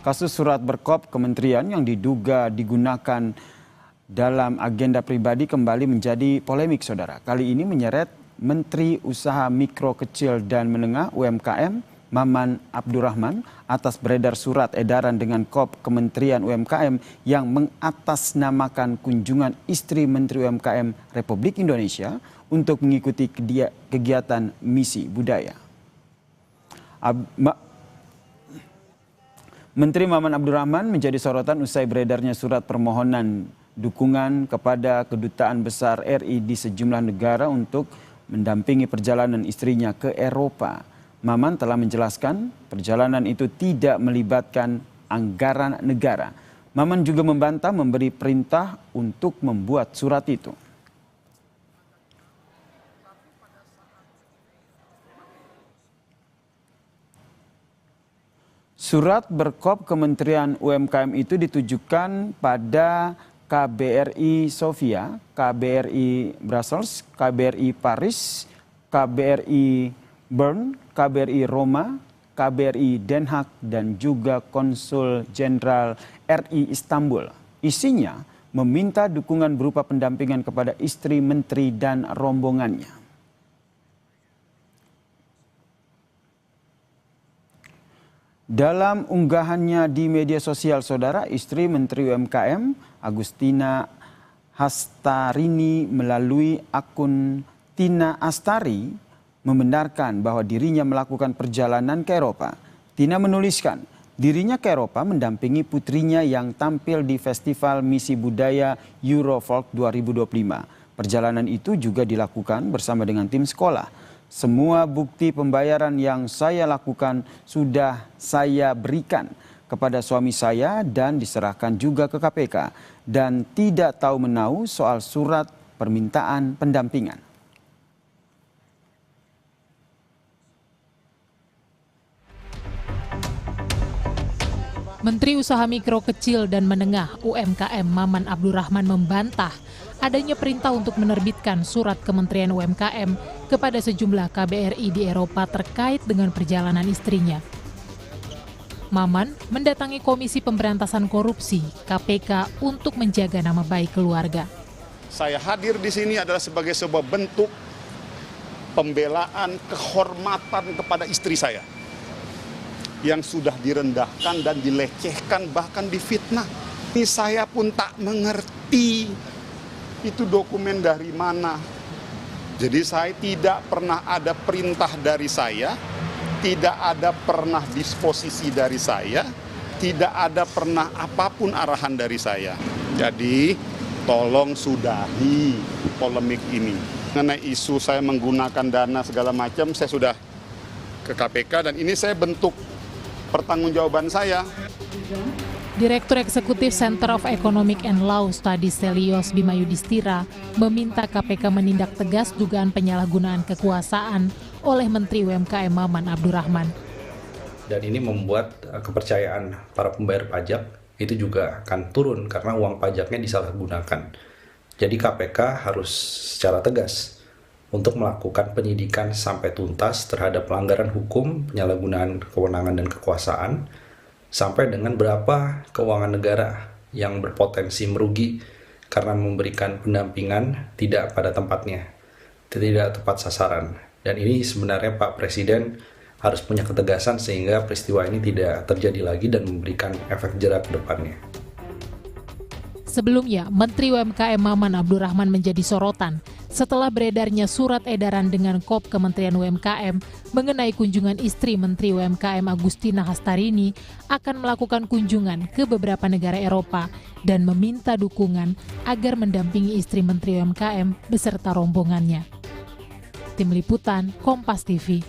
Kasus surat berkop kementerian yang diduga digunakan dalam agenda pribadi kembali menjadi polemik, saudara. Kali ini menyeret Menteri Usaha Mikro Kecil dan Menengah UMKM Maman Abdurrahman atas beredar surat edaran dengan kop Kementerian UMKM yang mengatasnamakan kunjungan istri Menteri UMKM Republik Indonesia untuk mengikuti kegiatan misi budaya. Menteri Maman Abdurrahman menjadi sorotan usai beredarnya surat permohonan dukungan kepada Kedutaan Besar RI di sejumlah negara untuk mendampingi perjalanan istrinya ke Eropa. Maman telah menjelaskan perjalanan itu tidak melibatkan anggaran negara. Maman juga membantah memberi perintah untuk membuat surat itu. Surat berkop Kementerian UMKM itu ditujukan pada KBRI Sofia, KBRI Brussels, KBRI Paris, KBRI Bern, KBRI Roma, KBRI Den Haag, dan juga Konsul Jenderal RI Istanbul. Isinya meminta dukungan berupa pendampingan kepada istri menteri dan rombongannya. Dalam unggahannya di media sosial, saudara, istri Menteri UMKM Agustina Hastarini melalui akun Tina Astari membenarkan bahwa dirinya melakukan perjalanan ke Eropa. Tina menuliskan, dirinya ke Eropa mendampingi putrinya yang tampil di Festival Misi Budaya Eurofolk 2025. Perjalanan itu juga dilakukan bersama dengan tim sekolah. Semua bukti pembayaran yang saya lakukan sudah saya berikan kepada suami saya dan diserahkan juga ke KPK dan tidak tahu menahu soal surat permintaan pendampingan. Menteri Usaha Mikro Kecil dan Menengah UMKM Maman Abdurrahman membantah adanya perintah untuk menerbitkan surat Kementerian UMKM kepada sejumlah KBRI di Eropa terkait dengan perjalanan istrinya. Maman mendatangi Komisi Pemberantasan Korupsi (KPK) untuk menjaga nama baik keluarga. Saya hadir di sini adalah sebagai sebuah bentuk pembelaan kehormatan kepada istri saya yang sudah direndahkan dan dilecehkan, bahkan difitnah. Ini saya pun tak mengerti itu dokumen dari mana. Jadi saya tidak pernah ada perintah dari saya, tidak ada pernah disposisi dari saya, tidak ada pernah apapun arahan dari saya. Jadi tolong sudahi polemik ini. Mengenai isu saya menggunakan dana segala macam, saya sudah ke KPK dan ini saya bentuk pertanggungjawaban saya. Direktur Eksekutif Center of Economic and Law Studies Selios Bima Yudhistira meminta KPK menindak tegas dugaan penyalahgunaan kekuasaan oleh Menteri UMKM Maman Abdurrahman. Dan ini membuat kepercayaan para pembayar pajak itu juga akan turun karena uang pajaknya disalahgunakan. Jadi KPK harus secara tegas untuk melakukan penyidikan sampai tuntas terhadap pelanggaran hukum, penyalahgunaan kewenangan dan kekuasaan, sampai dengan berapa keuangan negara yang berpotensi merugi karena memberikan pendampingan tidak pada tempatnya, tidak tepat sasaran. Dan ini sebenarnya Pak Presiden harus punya ketegasan sehingga peristiwa ini tidak terjadi lagi dan memberikan efek jerak ke depannya. Sebelumnya, Menteri UMKM Maman Abdurrahman menjadi sorotan setelah beredarnya surat edaran dengan kop Kementerian UMKM mengenai kunjungan istri Menteri UMKM Agustina Hastarini akan melakukan kunjungan ke beberapa negara Eropa dan meminta dukungan agar mendampingi istri Menteri UMKM beserta rombongannya. Tim Liputan, Kompas TV.